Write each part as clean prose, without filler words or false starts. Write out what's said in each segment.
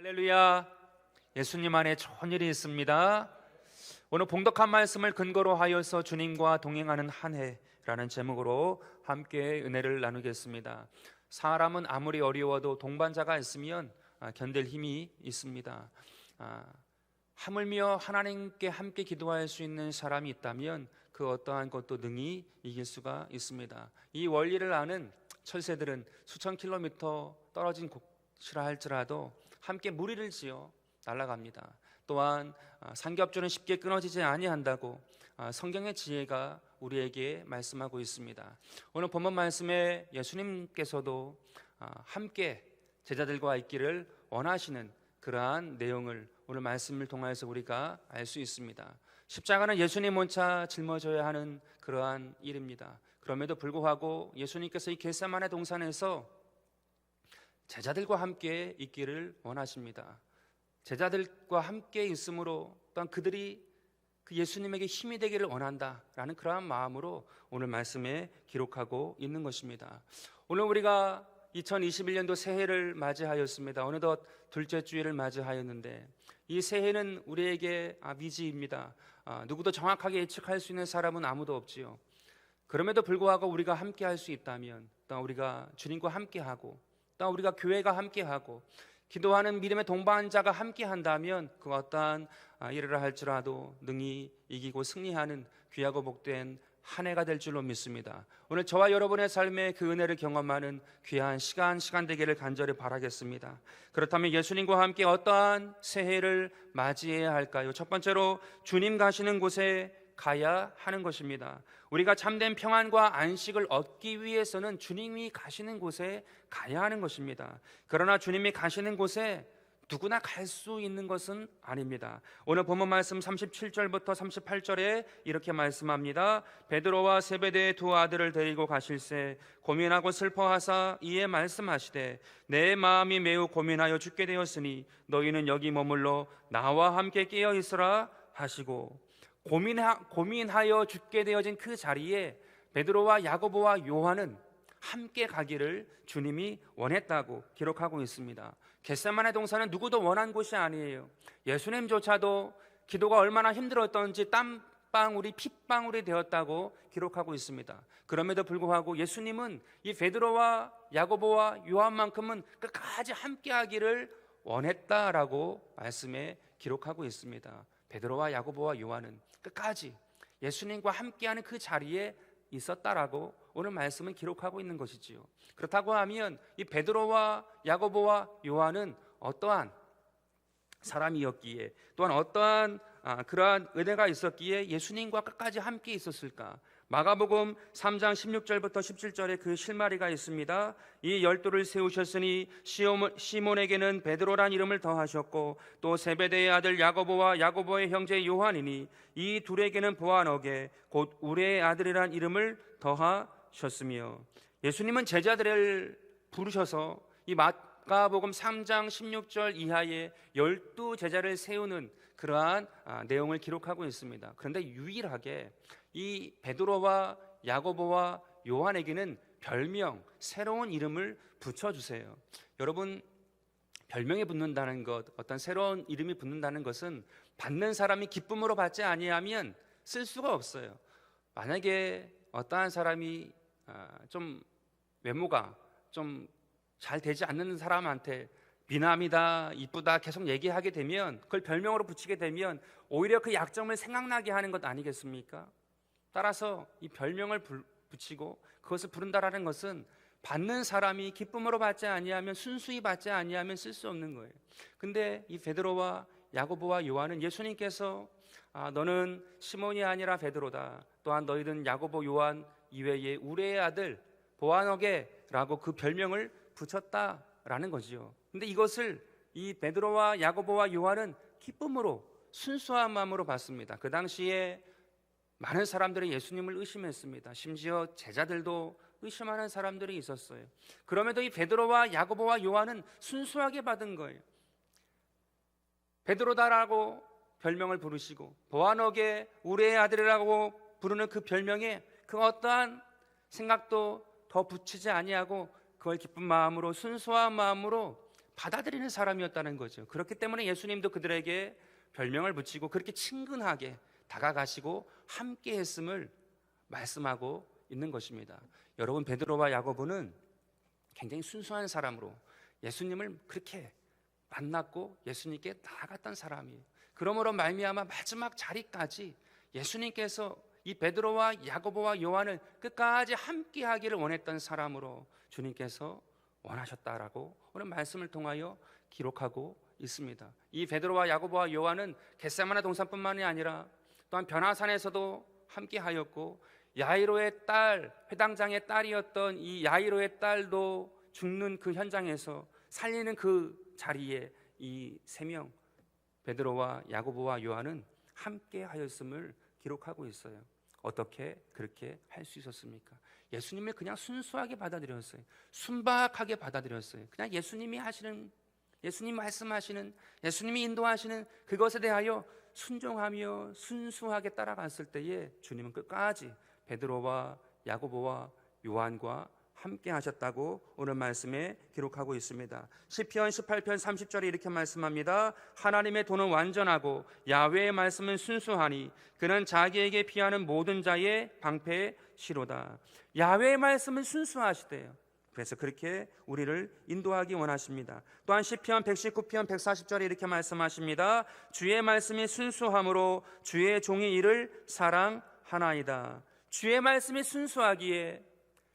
할렐루야. 예수님 안에 좋은 일이 있습니다. 오늘 봉독한 말씀을 근거로 하여서 주님과 동행하는 한 해라는 제목으로 함께 은혜를 나누겠습니다. 사람은 아무리 어려워도 동반자가 있으면 견딜 힘이 있습니다. 하물며 하나님께 함께 기도할 수 있는 사람이 있다면 그 어떠한 것도 능히 이길 수가 있습니다. 이 원리를 아는 철새들은 수천 킬로미터 떨어진 곳이라 할지라도 함께 무리를 지어 날아갑니다. 또한 삼겹줄은 쉽게 끊어지지 아니한다고 성경의 지혜가 우리에게 말씀하고 있습니다. 오늘 본문 말씀에 예수님께서도 함께 제자들과 있기를 원하시는 그러한 내용을 오늘 말씀을 통해서 우리가 알 수 있습니다. 십자가는 예수님 혼자 짊어져야 하는 그러한 일입니다. 그럼에도 불구하고 예수님께서 이 겟세마네 동산에서 제자들과 함께 있기를 원하십니다. 제자들과 함께 있으므로 또한 그들이 그 예수님에게 힘이 되기를 원한다라는 그러한 마음으로 오늘 말씀에 기록하고 있는 것입니다. 오늘 우리가 2021년도 새해를 맞이하였습니다. 어느덧 둘째 주일을 맞이하였는데 이 새해는 우리에게 미지입니다. 누구도 정확하게 예측할 수 있는 사람은 아무도 없지요. 그럼에도 불구하고 우리가 함께 할 수 있다면 또 우리가 주님과 함께하고 또 우리가 교회가 함께하고 기도하는 믿음의 동반자가 함께한다면 그 어떠한 일을 할지라도 능히 이기고 승리하는 귀하고 복된 한 해가 될 줄로 믿습니다. 오늘 저와 여러분의 삶에 그 은혜를 경험하는 귀한 시간 되기를 간절히 바라겠습니다. 그렇다면 예수님과 함께 어떠한 새해를 맞이해야 할까요? 첫 번째로 주님 가시는 곳에 가야 하는 것입니다. 우리가 참된 평안과 안식을 얻기 위해서는 주님이 가시는 곳에 가야 하는 것입니다. 그러나 주님이 가시는 곳에 누구나 갈 수 있는 것은 아닙니다. 오늘 본문 말씀 37절부터 38절에 이렇게 말씀합니다. 베드로와 세베대의 두 아들을 데리고 가실새 고민하고 슬퍼하사 이에 말씀하시되 내 마음이 매우 고민하여 죽게 되었으니 너희는 여기 머물러 나와 함께 깨어 있으라 하시고 고민하여 죽게 되어진 그 자리에 베드로와 야고보와 요한은 함께 가기를 주님이 원했다고 기록하고 있습니다. 겟세마네 동산은 누구도 원한 곳이 아니에요. 예수님조차도 기도가 얼마나 힘들었던지 땀방울이 핏방울이 되었다고 기록하고 있습니다. 그럼에도 불구하고 예수님은 이 베드로와 야고보와 요한만큼은 끝까지 함께 하기를 원했다라고 말씀에 기록하고 있습니다. 베드로와 야고보와 요한은 끝까지 예수님과 함께하는 그 자리에 있었다라고 오늘 말씀은 기록하고 있는 것이지요. 그렇다고 하면 이 베드로와 야고보와 요한은 어떠한 사람이었기에 또한 어떠한 그러한 은혜가 있었기에 예수님과 끝까지 함께 있었을까? 마가복음 3장 16절부터 17절에 그 실마리가 있습니다. 이 12를 세우셨으니 시몬에게는 베드로란 이름을 더하셨고 또 세베대의 아들 야고보와 야고보의 형제 요한이니 이 둘에게는 보아너게 곧 우레의 아들이란 이름을 더하셨으며 예수님은 제자들을 부르셔서 이 마가복음 3장 16절 이하에 12제자를 세우는 그러한 내용을 기록하고 있습니다. 그런데 유일하게 이 베드로와 야고보와 요한에게는 별명, 새로운 이름을 붙여주세요. 여러분, 별명이 붙는다는 것, 어떤 새로운 이름이 붙는다는 것은 받는 사람이 기쁨으로 받지 아니하면 쓸 수가 없어요. 만약에 어떠한 사람이 좀 외모가 좀 잘 되지 않는 사람한테 미남이다, 이쁘다 계속 얘기하게 되면 그걸 별명으로 붙이게 되면 오히려 그 약점을 생각나게 하는 것 아니겠습니까? 따라서 이 별명을 붙이고 그것을 부른다라는 것은 받는 사람이 기쁨으로 받지 아니하면 순수히 받지 아니하면 쓸 수 없는 거예요. 근데 이 베드로와 야고보와 요한은 예수님께서 너는 시몬이 아니라 베드로다. 또한 너희는 야고보 요한 이외에 우레의 아들 보아너게라고 그 별명을 붙였다라는 거지요. 근데 이것을 이 베드로와 야고보와 요한은 기쁨으로 순수한 마음으로 받습니다. 그 당시에 많은 사람들이 예수님을 의심했습니다. 심지어 제자들도 의심하는 사람들이 있었어요. 그럼에도 이 베드로와 야고보와 요한은 순수하게 받은 거예요. 베드로다라고 별명을 부르시고 보아너게 우레의 아들이라고 부르는 그 별명에 그 어떠한 생각도 더 붙이지 아니하고 그걸 기쁜 마음으로 순수한 마음으로 받아들이는 사람이었다는 거죠. 그렇기 때문에 예수님도 그들에게 별명을 붙이고 그렇게 친근하게 다가가시고 함께 했음을 말씀하고 있는 것입니다. 여러분, 베드로와 야고보는 굉장히 순수한 사람으로 예수님을 그렇게 만났고 예수님께 나아갔던 사람이에요. 그러므로 말미암아 마지막 자리까지 예수님께서 이 베드로와 야고보와 요한을 끝까지 함께 하기를 원했던 사람으로 주님께서 원하셨다라고 오늘 말씀을 통하여 기록하고 있습니다. 이 베드로와 야고보와 요한은 겟세마네 동산뿐만이 아니라 또한 변화산에서도 함께 하였고, 야이로의 딸, 회당장의 딸이었던 이 야이로의 딸도 죽는 그 현장에서 살리는 그 자리에 이 세 명 베드로와 야고보와 요한은 함께 하였음을 기록하고 있어요. 어떻게 그렇게 할 수 있었습니까? 예수님을 그냥 순수하게 받아들였어요. 순박하게 받아들였어요. 그냥 예수님이 하시는, 예수님 말씀하시는, 예수님이 인도하시는 그것에 대하여 순종하며 순수하게 따라갔을 때에 주님은 끝까지 베드로와 야고보와 요한과 함께 하셨다고 오늘 말씀에 기록하고 있습니다. 시편 18편 30절에 이렇게 말씀합니다. 하나님의 도는 완전하고 야훼의 말씀은 순수하니 그는 자기에게 피하는 모든 자의 방패의 시로다. 야훼의 말씀은 순수하시대요. 그래서 그렇게 우리를 인도하기 원하십니다. 또한 시편 119편 140절에 이렇게 말씀하십니다. 주의 말씀이 순수함으로 주의 종이 이를 사랑하나이다. 주의 말씀이 순수하기에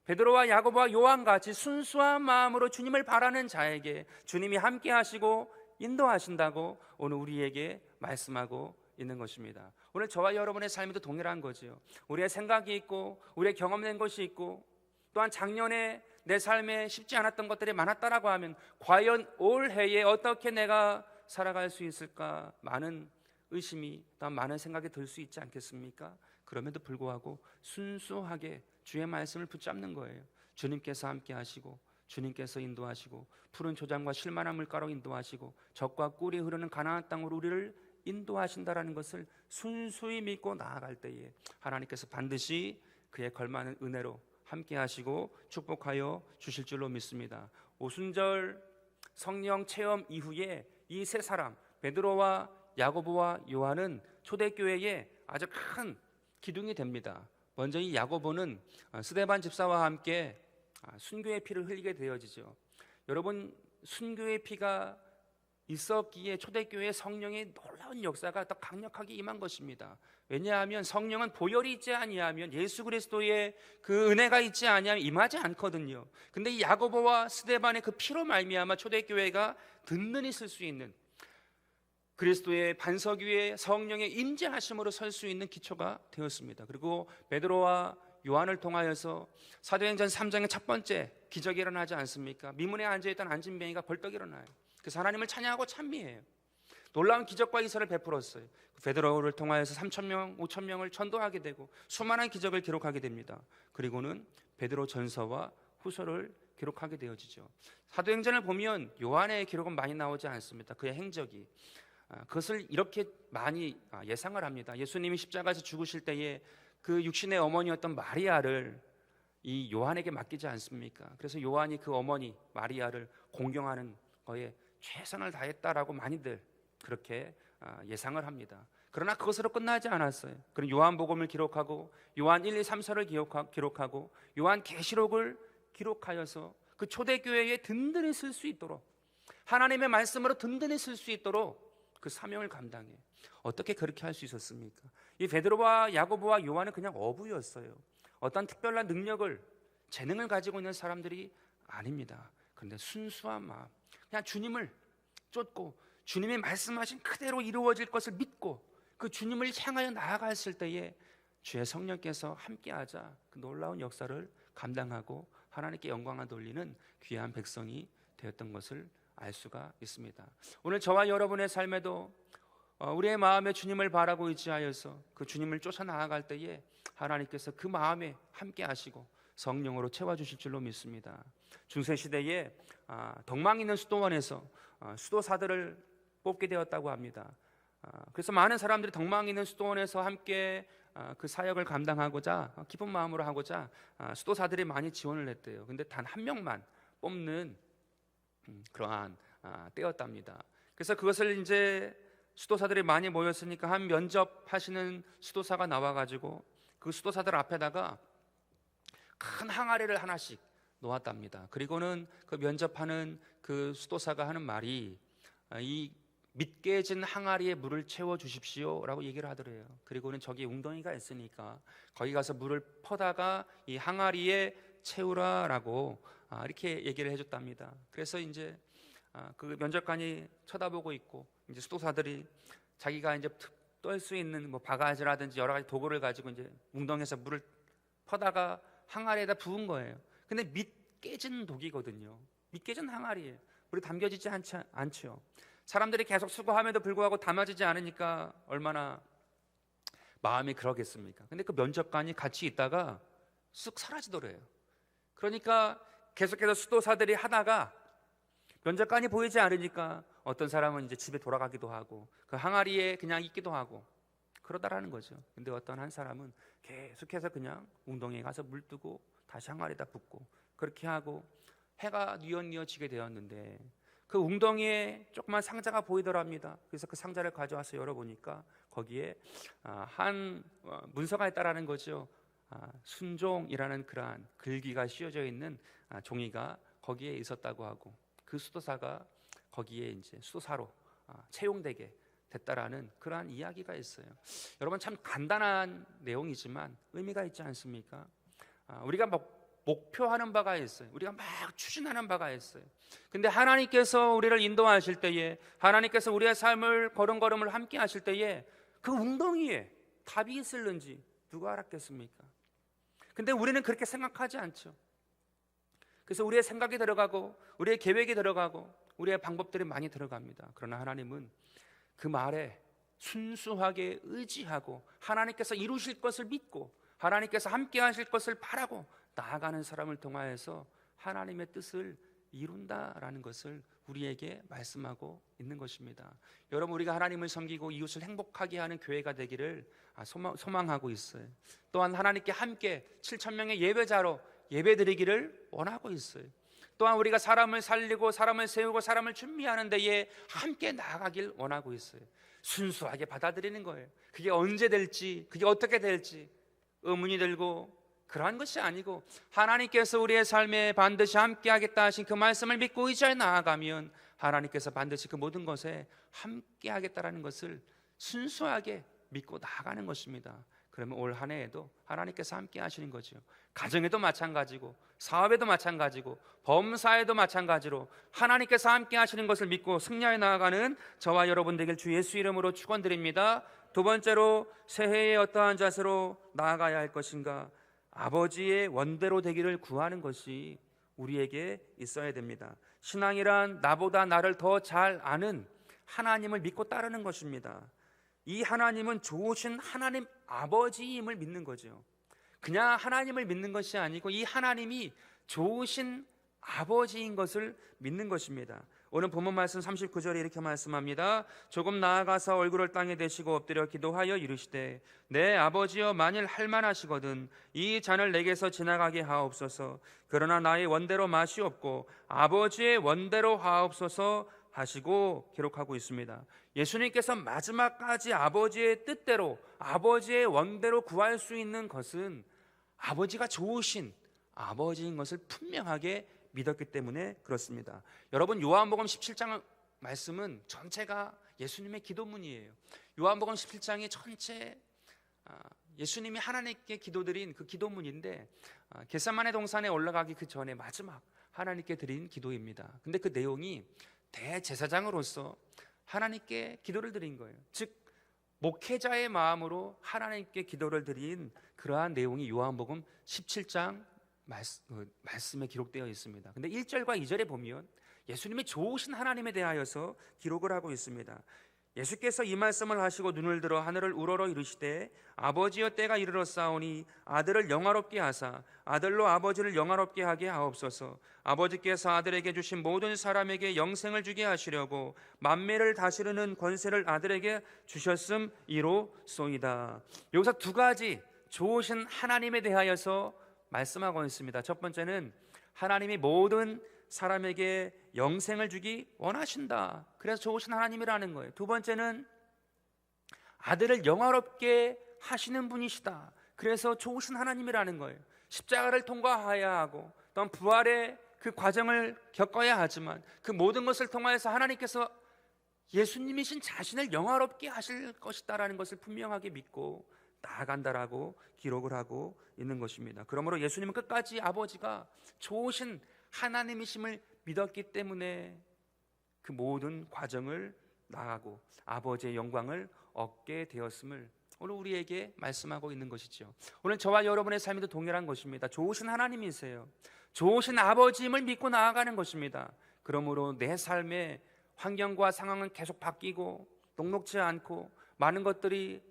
베드로와 야고보와 요한같이 순수한 마음으로 주님을 바라는 자에게 주님이 함께 하시고 인도하신다고 오늘 우리에게 말씀하고 있는 것입니다. 오늘 저와 여러분의 삶에도 동일한 거죠. 우리의 생각이 있고 우리의 경험된 것이 있고 또한 작년에 내 삶에 쉽지 않았던 것들이 많았다라고 하면 과연 올해에 어떻게 내가 살아갈 수 있을까? 많은 의심이 또한 많은 생각이 들 수 있지 않겠습니까? 그럼에도 불구하고 순수하게 주의 말씀을 붙잡는 거예요. 주님께서 함께 하시고 주님께서 인도하시고 푸른 초장과 실만한 물가로 인도하시고 젖과 꿀이 흐르는 가나안 땅으로 우리를 인도하신다라는 것을 순수히 믿고 나아갈 때에 하나님께서 반드시 그에 걸맞는 은혜로 함께 하시고 축복하여 주실 줄로 믿습니다. 오순절 성령 체험 이후에 이 세 사람 베드로와 야고보와 요한은 초대교회에 아주 큰 기둥이 됩니다. 먼저 이 야고보는 스데반 집사와 함께 순교의 피를 흘리게 되어지죠. 여러분, 순교의 피가 있었기에 초대교회의 성령의 놀라운 역사가 더 강력하게 임한 것입니다. 왜냐하면 성령은 보혈이 있지 아니하면 예수 그리스도의 그 은혜가 있지 아니하면 임하지 않거든요. 근데 이 야고보와 스데반의 그 피로 말미암아 초대교회가 든든히 쓸 수 있는, 그리스도의 반석 위에 성령의 임재하심으로 설 수 있는 기초가 되었습니다. 그리고 베드로와 요한을 통하여서 사도행전 3장의 첫 번째 기적이 일어나지 않습니까? 미문에 앉아있던 안진뱅이가 벌떡 일어나요. 그래서 하나님을 찬양하고 찬미해요. 놀라운 기적과 이설을 베풀었어요. 베드로를 통하여서 3,000명, 5,000명을 전도하게 되고 수많은 기적을 기록하게 됩니다. 그리고는 베드로 전서와 후서를 기록하게 되어지죠. 사도행전을 보면 요한의 기록은 많이 나오지 않습니다. 그의 행적이. 그것을 이렇게 많이 예상을 합니다. 예수님이 십자가에서 죽으실 때에 그 육신의 어머니였던 마리아를 이 요한에게 맡기지 않습니까? 그래서 요한이 그 어머니 마리아를 공경하는 거에 최선을 다했다라고 많이들 그렇게 예상을 합니다. 그러나 그것으로 끝나지 않았어요. 그럼 요한복음을 기록하고 요한 1, 2, 3서를 기록하고 요한 계시록을 기록하여서 그 초대교회에 든든히 쓸 수 있도록, 하나님의 말씀으로 든든히 쓸 수 있도록 그 사명을 감당해. 어떻게 그렇게 할 수 있었습니까? 이 베드로와 야고보와 요한은 그냥 어부였어요. 어떤 특별한 능력을, 재능을 가지고 있는 사람들이 아닙니다. 그런데 순수한 마음, 그냥 주님을 쫓고 주님이 말씀하신 그대로 이루어질 것을 믿고 그 주님을 향하여 나아갔을 때에 주의 성령께서 함께하자 그 놀라운 역사를 감당하고 하나님께 영광을 돌리는 귀한 백성이 되었던 것을 알 수가 있습니다. 오늘 저와 여러분의 삶에도 우리의 마음에 주님을 바라고 의지하여서 그 주님을 쫓아 나아갈 때에 하나님께서 그 마음에 함께 하시고 성령으로 채워주실 줄로 믿습니다. 중세시대에 덕망 있는 수도원에서 수도사들을 뽑게 되었다고 합니다. 그래서 많은 사람들이 덕망 있는 수도원에서 함께 그 사역을 감당하고자 기쁜 마음으로 하고자 수도사들이 많이 지원을 했대요. 근데 단 한 명만 뽑는 그러한 때였답니다. 그래서 그것을 이제 수도사들이 많이 모였으니까 한 면접하시는 수도사가 나와가지고 그 수도사들 앞에다가 큰 항아리를 하나씩 놓았답니다. 그리고는 그 면접하는 그 수도사가 하는 말이 이 밑깨진 항아리에 물을 채워 주십시오 라고 얘기를 하더래요. 그리고는 저기 웅덩이가 있으니까 거기 가서 물을 퍼다가 이 항아리에 채우라라고 이렇게 얘기를 해줬답니다. 그래서 이제 그 면접관이 쳐다보고 있고 이제 수도사들이 자기가 이제 뜰 수 있는 뭐 바가지라든지 여러 가지 도구를 가지고 이제 웅덩이에서 물을 퍼다가 항아리에다 부은 거예요. 근데 밑깨진 독이거든요. 밑깨진 항아리에 물이 담겨지지 않죠. 사람들이 계속 수고함에도 불구하고 담아지지 않으니까 얼마나 마음이 그러겠습니까? 근데 그 면접관이 같이 있다가 쑥 사라지더래요. 그러니까 계속해서 수도사들이 하다가 면접관이 보이지 않으니까 어떤 사람은 이제 집에 돌아가기도 하고 그 항아리에 그냥 있기도 하고 그러다라는 거죠. 근데 어떤 한 사람은 계속해서 그냥 웅덩이에 가서 물 뜨고 다시 항아리에다 붓고 그렇게 하고 해가 뉘엿뉘엿지게 되었는데 그 웅덩이에 조그만 상자가 보이더랍니다. 그래서 그 상자를 가져와서 열어보니까 거기에 한 문서가 있다라는 거죠. 순종이라는 그러한 글귀가 씌워져 있는 종이가 거기에 있었다고 하고 그 수도사가 거기에 이제 수도사로 채용되게 됐다라는 그러한 이야기가 있어요. 여러분 참 간단한 내용이지만 의미가 있지 않습니까? 우리가 목표하는 바가 있어요. 우리가 막 추진하는 바가 있어요. 근데 하나님께서 우리를 인도하실 때에 하나님께서 우리의 삶을 걸음걸음을 함께 하실 때에 그 웅덩이에 답이 있을는지 누가 알았겠습니까? 근데 우리는 그렇게 생각하지 않죠. 그래서 우리의 생각이 들어가고 우리의 계획이 들어가고 우리의 방법들이 많이 들어갑니다. 그러나 하나님은 그 말에 순수하게 의지하고 하나님께서 이루실 것을 믿고 하나님께서 함께 하실 것을 바라고 나아가는 사람을 통하여서 하나님의 뜻을 이룬다라는 것을 우리에게 말씀하고 있는 것입니다. 여러분 우리가 하나님을 섬기고 이웃을 행복하게 하는 교회가 되기를 소망하고 있어요. 또한 하나님께 함께 7,000명의 예배자로 예배드리기를 원하고 있어요. 또한 우리가 사람을 살리고 사람을 세우고 사람을 준비하는 데에 함께 나아가길 원하고 있어요. 순수하게 받아들이는 거예요. 그게 언제 될지 그게 어떻게 될지 의문이 들고 그러한 것이 아니고 하나님께서 우리의 삶에 반드시 함께 하겠다 하신 그 말씀을 믿고 의지하여 나아가면 하나님께서 반드시 그 모든 것에 함께 하겠다라는 것을 순수하게 믿고 나아가는 것입니다. 그러면 올 한 해에도 하나님께서 함께 하시는 거죠. 가정에도 마찬가지고 사업에도 마찬가지고 범사에도 마찬가지로 하나님께서 함께 하시는 것을 믿고 승리하여 나아가는 저와 여러분 되길 주 예수 이름으로 축원드립니다. 두 번째로 새해에 어떠한 자세로 나아가야 할 것인가? 아버지의 원대로 되기를 구하는 것이 우리에게 있어야 됩니다. 신앙이란 나보다 나를 더 잘 아는 하나님을 믿고 따르는 것입니다. 이 하나님은 좋으신 하나님 아버지임을 믿는 거죠. 그냥 하나님을 믿는 것이 아니고 이 하나님이 좋으신 아버지인 것을 믿는 것입니다. 오늘 본문 말씀 39절에 이렇게 말씀합니다. 조금 나아가서 얼굴을 땅에 대시고 엎드려 기도하여 이르시되 내 아버지여 만일 할만하시거든 이 잔을 내게서 지나가게 하옵소서. 그러나 나의 원대로 맛이 없고 아버지의 원대로 하옵소서 하시고 기록하고 있습니다. 예수님께서 마지막까지 아버지의 뜻대로 아버지의 원대로 구할 수 있는 것은 아버지가 좋으신 아버지인 것을 분명하게 믿었기 때문에 그렇습니다. 여러분 요한복음 17장 말씀은 전체가 예수님의 기도문이에요. 요한복음 17장이 전체 예수님이 하나님께 기도드린 그 기도문인데 겟세마네 동산에 올라가기 그 전에 마지막 하나님께 드린 기도입니다. 근데 그 내용이 대제사장으로서 하나님께 기도를 드린 거예요. 즉 목회자의 마음으로 하나님께 기도를 드린 그러한 내용이 요한복음 17장 말씀에 기록되어 있습니다. 근데 1절과 2절에 보면 예수님이 좋으신 하나님에 대하여서 기록을 하고 있습니다. 예수께서 이 말씀을 하시고 눈을 들어 하늘을 우러러 이르시되 아버지여 때가 이르렀사오니 아들을 영화롭게 하사 아들로 아버지를 영화롭게 하게 하옵소서. 아버지께서 아들에게 주신 모든 사람에게 영생을 주게 하시려고 만매를 다스리는 권세를 아들에게 주셨음 이로소이다. 여기서 두 가지 좋으신 하나님에 대하여서 말씀하고 있습니다. 첫 번째는 하나님이 모든 사람에게 영생을 주기 원하신다. 그래서 좋으신 하나님이라는 거예요. 두 번째는 아들을 영화롭게 하시는 분이시다. 그래서 좋으신 하나님이라는 거예요. 십자가를 통과해야 하고 또한 부활의 그 과정을 겪어야 하지만 그 모든 것을 통하여서 하나님께서 예수님이신 자신을 영화롭게 하실 것이다라는 것을 분명하게 믿고 나아간다라고 기록을 하고 있는 것입니다. 그러므로 예수님은 끝까지 아버지가 좋으신 하나님이심을 믿었기 때문에 그 모든 과정을 나아가고 아버지의 영광을 얻게 되었음을 오늘 우리에게 말씀하고 있는 것이죠. 오늘 저와 여러분의 삶에도 동일한 것입니다. 좋으신 하나님이세요. 좋으신 아버지임을 믿고 나아가는 것입니다. 그러므로 내 삶의 환경과 상황은 계속 바뀌고 녹록지 않고 많은 것들이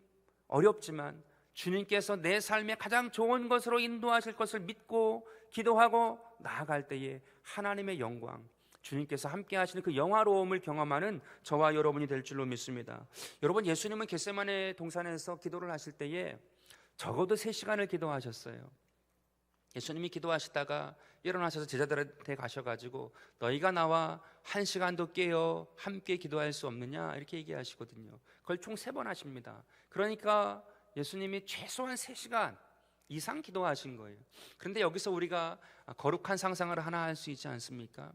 어렵지만 주님께서 내 삶의 가장 좋은 것으로 인도하실 것을 믿고 기도하고 나아갈 때에 하나님의 영광, 주님께서 함께 하시는 그 영화로움을 경험하는 저와 여러분이 될 줄로 믿습니다. 여러분, 예수님은 겟세마네 동산에서 기도를 하실 때에 적어도 3시간을 기도하셨어요. 예수님이 기도하시다가 일어나셔서 제자들한테 가셔가지고 너희가 나와 1시간도 깨어 함께 기도할 수 없느냐 이렇게 얘기하시거든요. 그걸 총 3번 하십니다. 그러니까 예수님이 최소한 3시간 이상 기도하신 거예요. 그런데 여기서 우리가 거룩한 상상을 하나 할 수 있지 않습니까?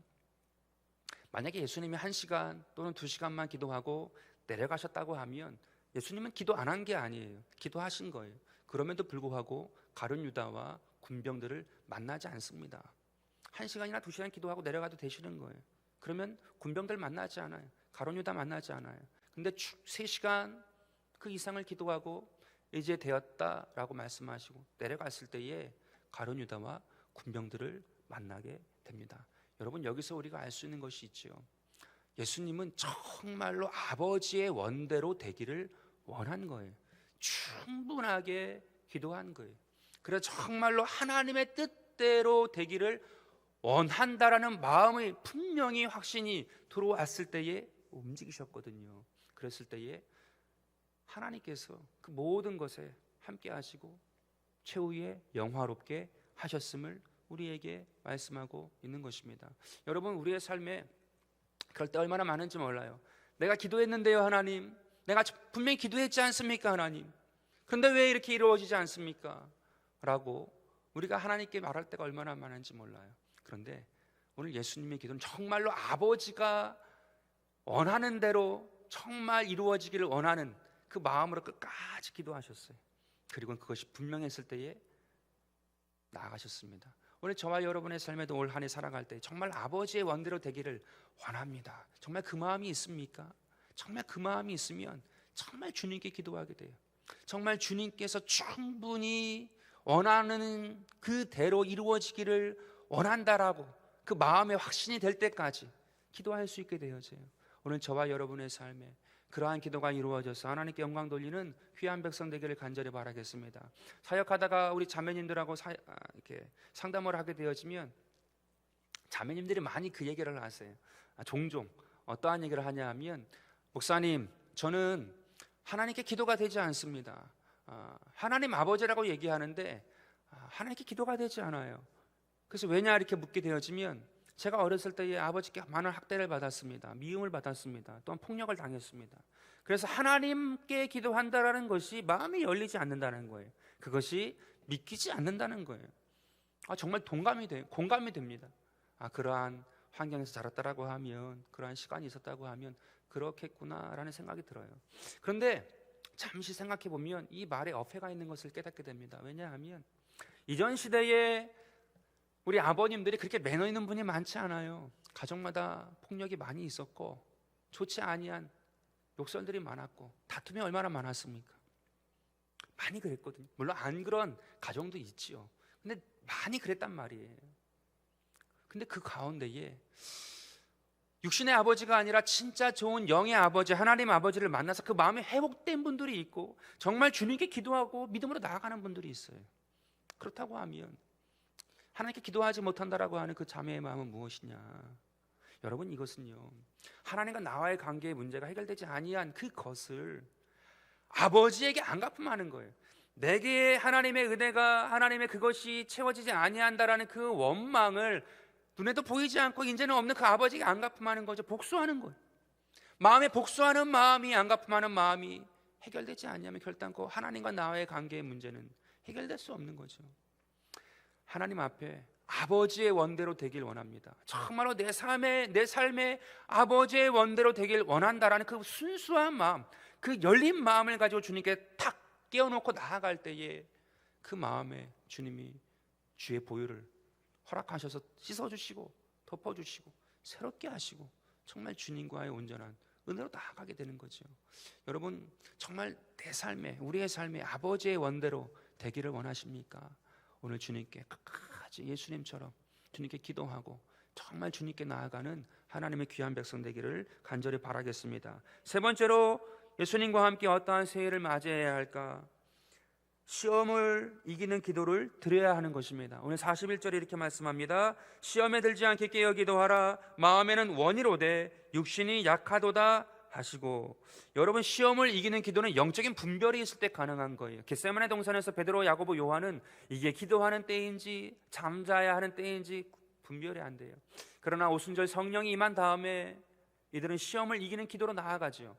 만약에 예수님이 1시간 또는 2시간만 기도하고 내려가셨다고 하면 예수님은 기도 안 한 게 아니에요. 기도하신 거예요. 그럼에도 불구하고 가룟 유다와 군병들을 만나지 않습니다. 1시간이나 2시간 기도하고 내려가도 되시는 거예요. 그러면 군병들 만나지 않아요. 가룟 유다 만나지 않아요. 근데 3시간 그 이상을 기도하고 이제 되었다라고 말씀하시고 내려갔을 때에 가룟 유다와 군병들을 만나게 됩니다. 여러분, 여기서 우리가 알 수 있는 것이 있죠. 예수님은 정말로 아버지의 원대로 되기를 원한 거예요. 충분하게 기도한 거예요. 그래서 정말로 하나님의 뜻대로 되기를 원한다라는 마음이 분명히 확신이 들어왔을 때에 움직이셨거든요. 그랬을 때에 하나님께서 그 모든 것에 함께 하시고 최후에 영화롭게 하셨음을 우리에게 말씀하고 있는 것입니다. 여러분, 우리의 삶에 그럴 때 얼마나 많은지 몰라요. 내가 기도했는데요 하나님, 내가 분명히 기도했지 않습니까 하나님, 그런데 왜 이렇게 이루어지지 않습니까? 라고 우리가 하나님께 말할 때가 얼마나 많은지 몰라요. 그런데 오늘 예수님의 기도는 정말로 아버지가 원하는 대로 정말 이루어지기를 원하는 그 마음으로 끝까지 기도하셨어요. 그리고 그것이 분명했을 때에 나아가셨습니다. 오늘 저와 여러분의 삶에도 올 한 해 살아갈 때 정말 아버지의 원대로 되기를 원합니다. 정말 그 마음이 있습니까? 정말 그 마음이 있으면 정말 주님께 기도하게 돼요. 정말 주님께서 충분히 원하는 그대로 이루어지기를 원한다라고 그 마음의 확신이 될 때까지 기도할 수 있게 되어져요. 오늘 저와 여러분의 삶에 그러한 기도가 이루어져서 하나님께 영광 돌리는 귀한 백성 되기를 간절히 바라겠습니다. 사역하다가 우리 자매님들하고 이렇게 상담을 하게 되어지면 자매님들이 많이 그 얘기를 하세요. 종종 어떠한 얘기를 하냐 하면, 목사님, 저는 하나님께 기도가 되지 않습니다. 하나님 아버지라고 얘기하는데 하나님께 기도가 되지 않아요. 그래서 왜냐 이렇게 묻게 되어지면, 제가 어렸을 때에 아버지께 많은 학대를 받았습니다. 미움을 받았습니다. 또한 폭력을 당했습니다. 그래서 하나님께 기도한다라는 것이 마음이 열리지 않는다는 거예요. 그것이 믿기지 않는다는 거예요. 정말 동감이 돼요. 공감이 됩니다. 그러한 환경에서 자랐다라고 하면, 그러한 시간이 있었다고 하면 그렇겠구나라는 생각이 들어요. 그런데 잠시 생각해 보면 이 말에 어폐가 있는 것을 깨닫게 됩니다. 왜냐하면 이전 시대에 우리 아버님들이 그렇게 매너 있는 분이 많지 않아요. 가정마다 폭력이 많이 있었고 좋지 아니한 욕설들이 많았고 다툼이 얼마나 많았습니까? 많이 그랬거든요. 물론 안 그런 가정도 있지요. 근데 많이 그랬단 말이에요. 근데 그 가운데에 육신의 아버지가 아니라 진짜 좋은 영의 아버지, 하나님 아버지를 만나서 그 마음이 회복된 분들이 있고 정말 주님께 기도하고 믿음으로 나아가는 분들이 있어요. 그렇다고 하면 하나님께 기도하지 못한다라고 하는 그 자매의 마음은 무엇이냐? 여러분, 이것은요, 하나님과 나와의 관계의 문제가 해결되지 아니한 그것을 아버지에게 안 갚음하는 거예요. 내게 하나님의 은혜가, 하나님의 그것이 채워지지 아니한다라는 그 원망을 눈에도 보이지 않고 이제는 없는 그 아버지에게 안갚음하는 거죠. 복수하는 거예요. 마음에 복수하는 마음이, 안갚음하는 마음이 해결되지 않냐면 결단코 하나님과 나와의 관계의 문제는 해결될 수 없는 거죠. 하나님 앞에 아버지의 원대로 되길 원합니다. 정말로 내 삶의 아버지의 원대로 되길 원한다라는 그 순수한 마음, 그 열린 마음을 가지고 주님께 탁 깨워놓고 나아갈 때에 그 마음에 주님이 주의 보혈을 허락하셔서 씻어주시고 덮어주시고 새롭게 하시고 정말 주님과의 온전한 은혜로 나아가게 되는 거죠. 여러분, 정말 내 삶에, 우리의 삶에 아버지의 원대로 되기를 원하십니까? 오늘 주님께 끝까지 예수님처럼 주님께 기도하고 정말 주님께 나아가는 하나님의 귀한 백성 되기를 간절히 바라겠습니다. 세 번째로 예수님과 함께 어떠한 새해를 맞이해야 할까? 시험을 이기는 기도를 드려야 하는 것입니다. 오늘 41절에 이렇게 말씀합니다. 시험에 들지 않게 깨어 기도하라. 마음에는 원이로되 육신이 약하도다 하시고. 여러분, 시험을 이기는 기도는 영적인 분별이 있을 때 가능한 거예요. 겟세마네 동산에서 베드로, 야고보, 요한은 이게 기도하는 때인지 잠자야 하는 때인지 분별이 안 돼요. 그러나 오순절 성령이 임한 다음에 이들은 시험을 이기는 기도로 나아가죠.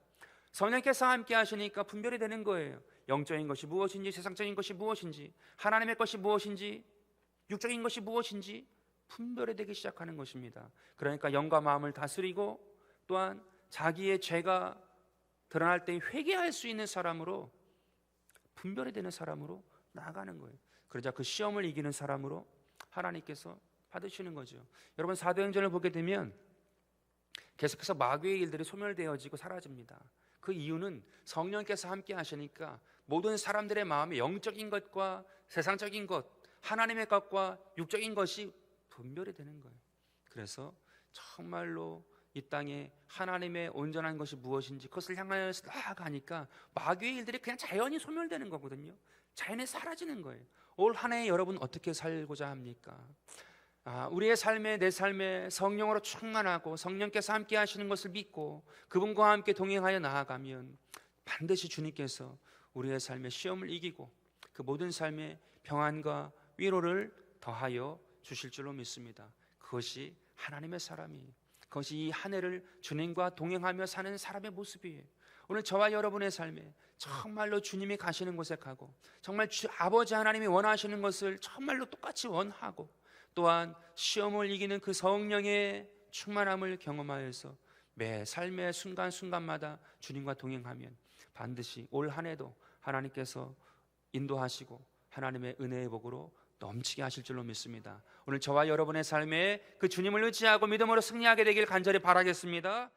성령께서 함께 하시니까 분별이 되는 거예요. 영적인 것이 무엇인지, 세상적인 것이 무엇인지, 하나님의 것이 무엇인지, 육적인 것이 무엇인지 분별이 되기 시작하는 것입니다. 그러니까 영과 마음을 다스리고 또한 자기의 죄가 드러날 때 회개할 수 있는 사람으로, 분별이 되는 사람으로 나아가는 거예요. 그러자 그 시험을 이기는 사람으로 하나님께서 받으시는 거죠. 여러분, 사도행전을 보게 되면 계속해서 마귀의 일들이 소멸되어지고 사라집니다. 그 이유는 성령께서 함께 하시니까 모든 사람들의 마음에 영적인 것과 세상적인 것, 하나님의 것과 육적인 것이 분별이 되는 거예요. 그래서 정말로 이 땅에 하나님의 온전한 것이 무엇인지 그것을 향하여서 나아가니까 마귀의 일들이 그냥 자연히 소멸되는 거거든요. 자연히 사라지는 거예요. 올 한 해 여러분 어떻게 살고자 합니까? 우리의 삶에, 내 삶에 성령으로 충만하고 성령께서 함께 하시는 것을 믿고 그분과 함께 동행하여 나아가면 반드시 주님께서 우리의 삶의 시험을 이기고 그 모든 삶의 평안과 위로를 더하여 주실 줄로 믿습니다. 그것이 하나님의 사람이에요. 그것이 이 한 해를 주님과 동행하며 사는 사람의 모습이에요. 오늘 저와 여러분의 삶에 정말로 주님이 가시는 곳에 가고 정말 아버지 하나님이 원하시는 것을 정말로 똑같이 원하고 또한 시험을 이기는 그 성령의 충만함을 경험하여서 매 삶의 순간순간마다 주님과 동행하면 반드시 올 한 해도 하나님께서 인도하시고 하나님의 은혜의 복으로 넘치게 하실 줄로 믿습니다. 오늘 저와 여러분의 삶에 그 주님을 의지하고 믿음으로 승리하게 되길 간절히 바라겠습니다.